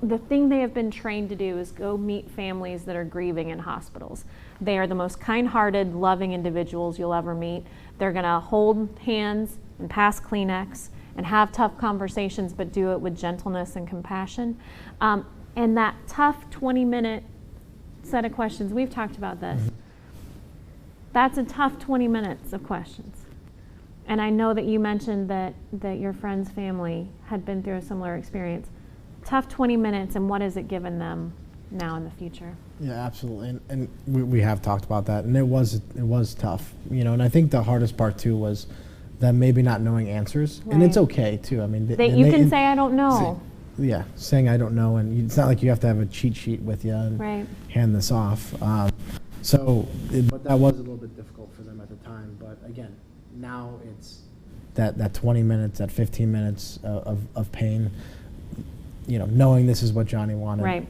the thing they have been trained to do, is go meet families that are grieving in hospitals. They are the most kind-hearted, loving individuals you'll ever meet. They're gonna hold hands and pass Kleenex and have tough conversations, but do it with gentleness and compassion. And that tough 20-minute set of questions, we've talked about this. That's a tough 20 minutes of questions. And I know that you mentioned that your friend's family had been through a similar experience. Tough 20 minutes, and what has it given them now in the future? Yeah, absolutely. And we have talked about that, and it was tough, and I think the hardest part too was them maybe not knowing answers, and it's okay too. I mean, you can say I don't know. Saying I don't know, and it's not like you have to have a cheat sheet with you and hand this off. But that was a little bit difficult for them at the time. But again, now it's that 20 minutes, that 15 minutes of pain. Knowing this is what Johnny wanted. Right.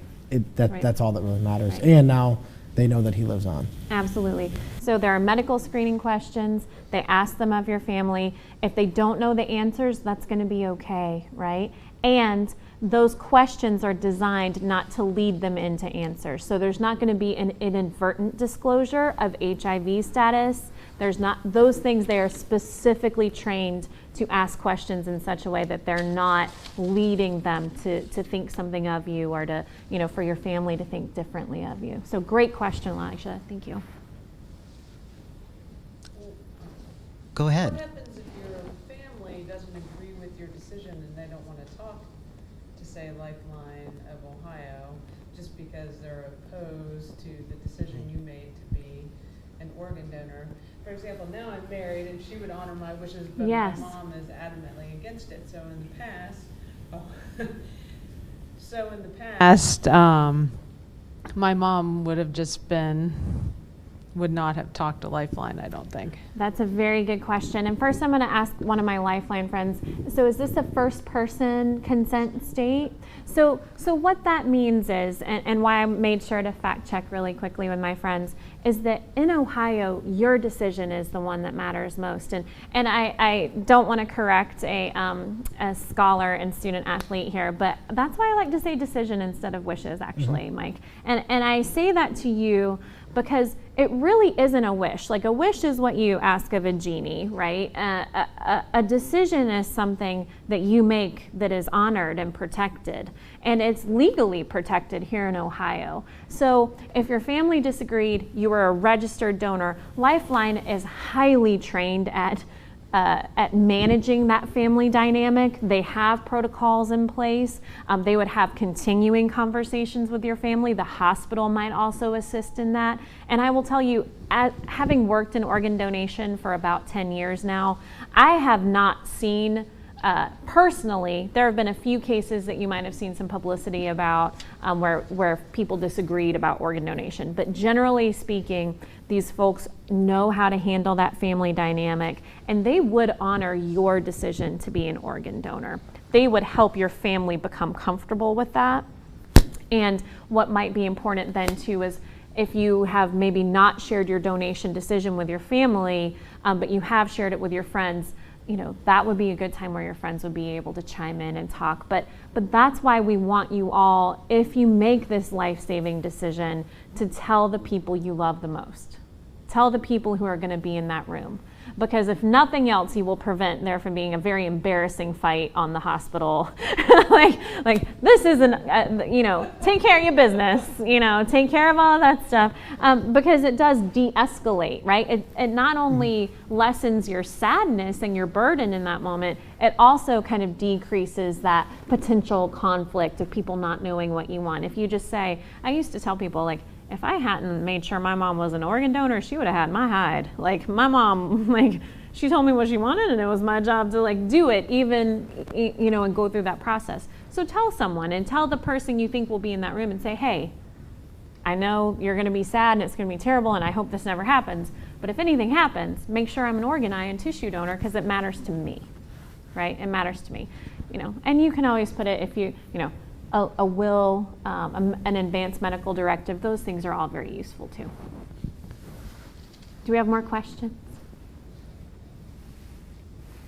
That's all that really matters. Right. And now they know that he lives on. Absolutely. So there are medical screening questions. They ask them of your family. If they don't know the answers, that's going to be okay, right? And those questions are designed not to lead them into answers. So there's not going to be an inadvertent disclosure of HIV status There's not those things. They are specifically trained to ask questions in such a way that they're not leading them to think something of you, or to, for your family to think differently of you. So great question, Elijah. Thank you. Go ahead. What happens if your family doesn't agree with your decision and they don't want to talk to, say, Lifeline of Ohio, just because they're opposed to the decision you made to be an organ donor? For example, now I'm married and she would honor my wishes, but Yes. my mom is adamantly against it. So in the past, my mom would not have talked to Lifeline, I don't think. That's a very good question. And first I'm going to ask one of my Lifeline friends, so is this a first person consent state? So what that means is, and why I made sure to fact check really quickly with my friends, is that in Ohio, your decision is the one that matters most. And I don't want to correct a scholar and student athlete here, but that's why I like to say decision instead of wishes, actually, Mike. And I say that to you because it really isn't a wish. Like, a wish is what you ask of a genie, right? A decision is something that you make that is honored and protected, and it's legally protected here in Ohio. So if your family disagreed, you were a registered donor, Lifeline is highly trained at managing that family dynamic. They have protocols in place. They would have continuing conversations with your family. The hospital might also assist in that. And I will tell you, having worked in organ donation for about 10 years now, I have not seen, personally, there have been a few cases that you might have seen some publicity about where people disagreed about organ donation. But generally speaking, these folks know how to handle that family dynamic, and they would honor your decision to be an organ donor. They would help your family become comfortable with that. And what might be important then too is, if you have maybe not shared your donation decision with your family, but you have shared it with your friends, that would be a good time where your friends would be able to chime in and talk. But that's why we want you all, if you make this life-saving decision, to tell the people you love the most. Tell the people who are going to be in that room. Because if nothing else, you will prevent there from being a very embarrassing fight on the hospital. like this isn't, take care of your business, take care of all of that stuff. Because it does de-escalate, right? It not only lessens your sadness and your burden in that moment, it also kind of decreases that potential conflict of people not knowing what you want. If you just say, I used to tell people, like, if I hadn't made sure my mom was an organ donor, she would have had my hide. Like, my mom, she told me what she wanted, and it was my job to do it, even, and go through that process. So tell someone, and tell the person you think will be in that room, and say, hey, I know you're going to be sad and it's going to be terrible, and I hope this never happens, but if anything happens, make sure I'm an organ, eye, and tissue donor, because it matters to me, right? It matters to me, and you can always put it, if a will, an advanced medical directive, those things are all very useful too. Do we have more questions?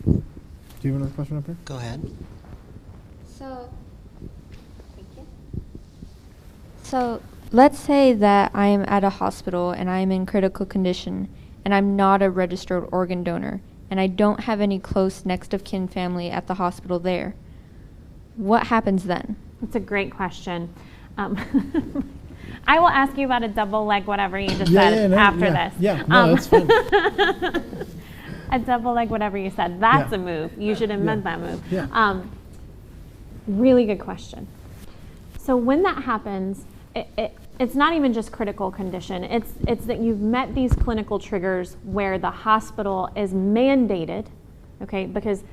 Do you have another question up here? Go ahead. So, thank you. So, let's say that I am at a hospital and I am in critical condition and I'm not a registered organ donor and I don't have any close next of kin family at the hospital there. What happens then? That's a great question. I will ask you about a double leg, whatever you just said after this. Yeah, no, that's fine. A double leg, whatever you said. That's a move. You should invent that move. Yeah. Really good question. So when that happens, it's not even just critical condition. It's that you've met these clinical triggers where the hospital is mandated, okay, because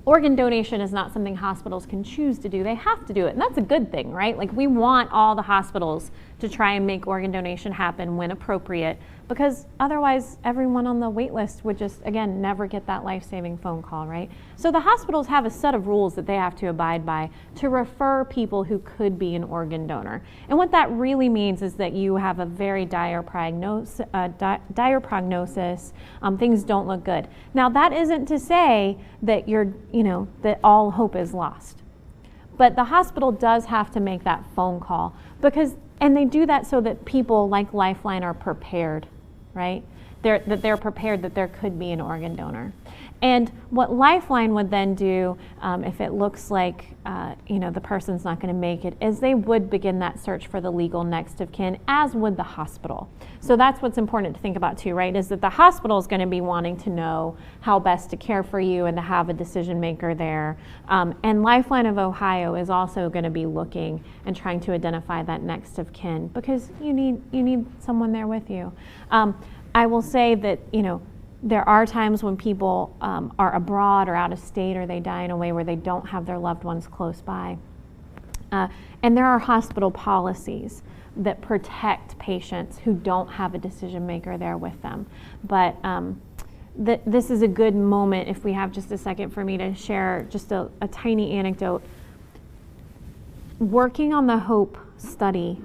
organ donation is not something hospitals can choose to do. They have to do it, and that's a good thing, right? Like, we want all the hospitals to try and make organ donation happen when appropriate, because otherwise everyone on the wait list would just, again, never get that life-saving phone call, right? So the hospitals have a set of rules that they have to abide by to refer people who could be an organ donor. And what that really means is that you have a very dire prognosis, things don't look good. Now, that isn't to say that that all hope is lost. But the hospital does have to make that phone call, and they do that so that people like Lifeline are prepared, right? they're prepared that there could be an organ donor. And what Lifeline would then do, if it looks like the person's not going to make it, is they would begin that search for the legal next of kin, as would the hospital. So that's what's important to think about too, right? Is that the hospital is going to be wanting to know how best to care for you and to have a decision maker there. And Lifeline of Ohio is also going to be looking and trying to identify that next of kin, because you need someone there with you. I will say that there are times when people are abroad or out of state, or they die in a way where they don't have their loved ones close by. And there are hospital policies that protect patients who don't have a decision maker there with them. But this is a good moment, if we have just a second, for me to share just a tiny anecdote. Working on the HOPE study,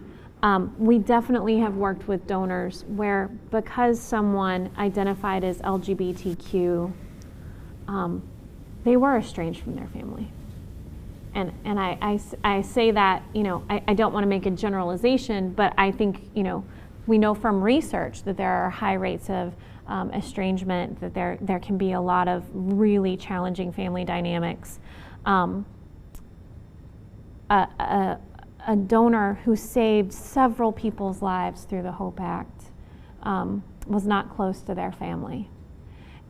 we definitely have worked with donors where, because someone identified as LGBTQ, they were estranged from their family. And I say that, I don't want to make a generalization, but I think, we know from research that there are high rates of estrangement, that there can be a lot of really challenging family dynamics. A donor who saved several people's lives through the HOPE Act was not close to their family.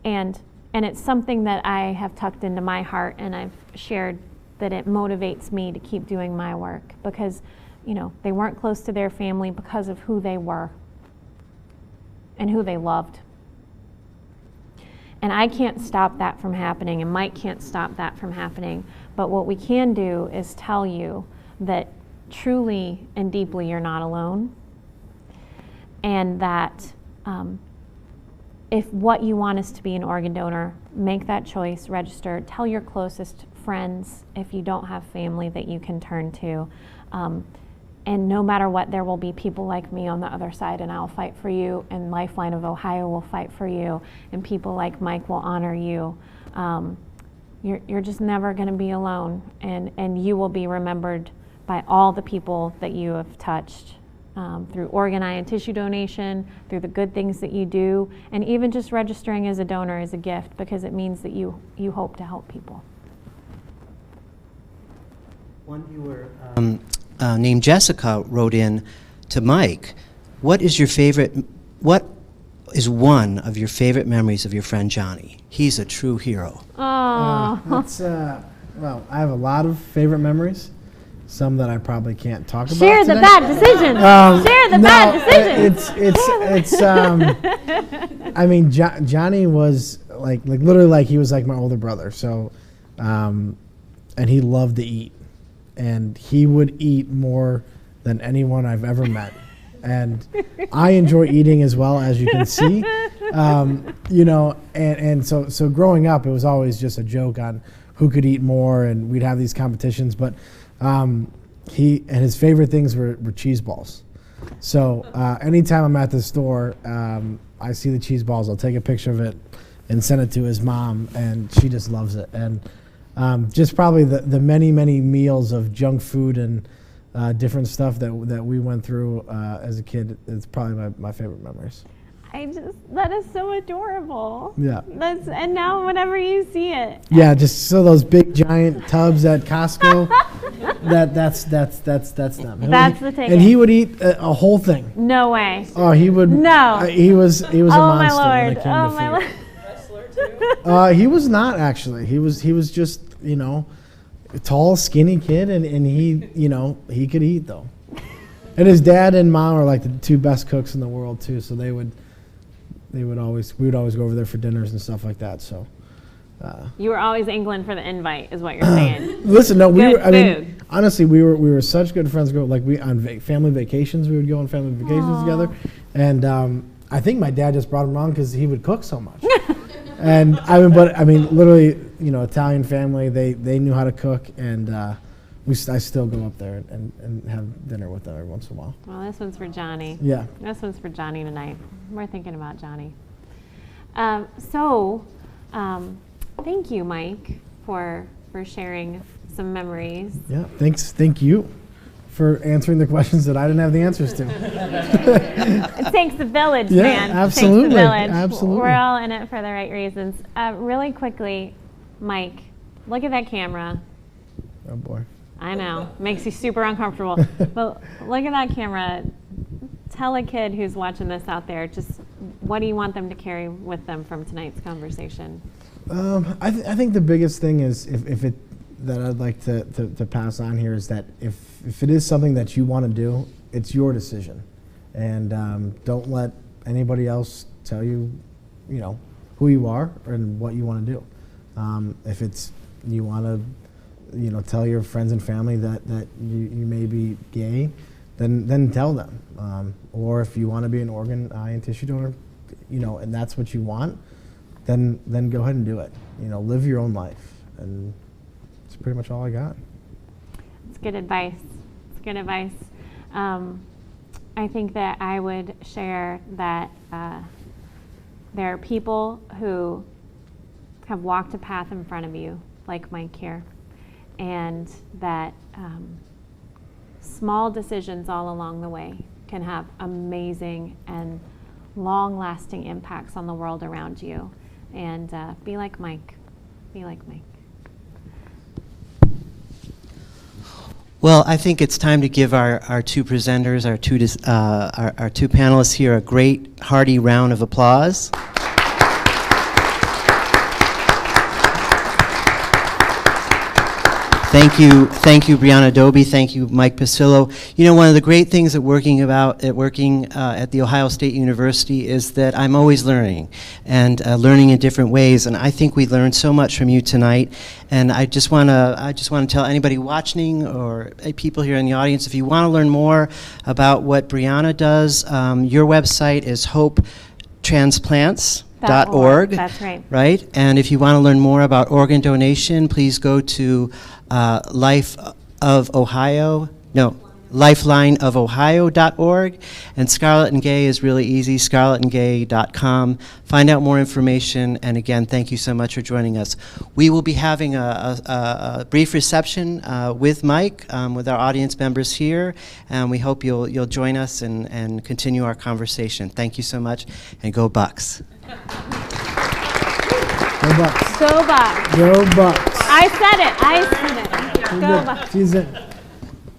And it's something that I have tucked into my heart, and I've shared that it motivates me to keep doing my work, because they weren't close to their family because of who they were and who they loved. And I can't stop that from happening, and Mike can't stop that from happening. But what we can do is tell you that truly and deeply you're not alone, and that if what you want is to be an organ donor, make that choice, register, tell your closest friends if you don't have family that you can turn to. And no matter what, there will be people like me on the other side, and I'll fight for you, and Lifeline of Ohio will fight for you, and people like Mike will honor you. You're just never going to be alone, and you will be remembered by all the people that you have touched through organ, eye, and tissue donation, through the good things that you do, and even just registering as a donor is a gift, because it means that you hope to help people. One viewer named Jessica wrote in to Mike, what is one of your favorite memories of your friend Johnny? He's a true hero. Oh, Well, I have a lot of favorite memories. Some that I probably can't talk about share today. the bad decisions. Share the bad decisions. I mean, Johnny was like literally like he was like my older brother. So, and he loved to eat, and he would eat more than anyone I've ever met. And I enjoy eating as well, as you can see. And so growing up, it was always just a joke on who could eat more, and we'd have these competitions. But his favorite things were cheese balls. So anytime I'm at the store, I see the cheese balls, I'll take a picture of it and send it to his mom, and she just loves it. And just probably the many meals of junk food and different stuff that we went through as a kid is probably my favorite memories. That is so adorable. Yeah. And now whenever you see it. Yeah, just so those big giant tubs at Costco, that's them. That's the ticket. And he would eat a whole thing. No way. Oh, he would. No. He was a monster. My when Lord. it came to My food. Lord. Wrestler too? He was not actually. He was just a tall, skinny kid, and he he could eat though. And his dad and mom are like the two best cooks in the world too. So we would always go over there for dinners and stuff like that. So. You were always angling for the invite, is what you're saying. Listen, no, Good food. Honestly, we were such good friends. On family vacations, we would go on family vacations together, and I think my dad just brought him around because he would cook so much. And literally, Italian family, they knew how to cook, and I still go up there and have dinner with them every once in a while. Well, this one's for Johnny. Yeah. This one's for Johnny tonight. We're thinking about Johnny. Thank you, Mike, for sharing some memories. Yeah. Thank you for answering the questions that I didn't have the answers to. It takes a village, Yeah, man. absolutely, It takes a village. absolutely. We're all in it for the right reasons. Really quickly, Mike, look at that camera. Oh boy. I know, makes you super uncomfortable. But look at that camera. Tell a kid who's watching this out there, just what do you want them to carry with them from tonight's conversation? I think the biggest thing is that I'd like to pass on here is that if it is something that you want to do, it's your decision, and don't let anybody else tell you, who you are and what you want to do. If it's you want to, tell your friends and family that you may be gay, then tell them. Or if you want to be an organ, eye, and tissue donor, and that's what you want, then go ahead and do it. Live your own life, and that's pretty much all I got. It's good advice. It's good advice. I think that I would share that there are people who have walked a path in front of you, like Mike here, and that small decisions all along the way can have amazing and long-lasting impacts on the world around you. And be like Mike. Be like Mike. Well, I think it's time to give our two presenters, our two panelists here, a great hearty round of applause. Thank you, Brianna Doby. Thank you, Mike Pucillo. One of the great things at working at the Ohio State University is that I'm always learning, and learning in different ways. And I think we learned so much from you tonight. And I just want to tell anybody watching or people here in the audience, if you want to learn more about what Brianna does, your website is hopetransplants.org. That's right. Right? And if you want to learn more about organ donation, please go to lifelineofohio.org. And Scarlet and Gay is really easy, scarletandgay.com. Find out more information. And again, thank you so much for joining us. We will be having a brief reception with Mike, with our audience members here. And we hope you'll join us and continue our conversation. Thank you so much, and go Bucks. Go Bucks. Go Bucks. Go Bucks. I said it. Go Bucks. She's it.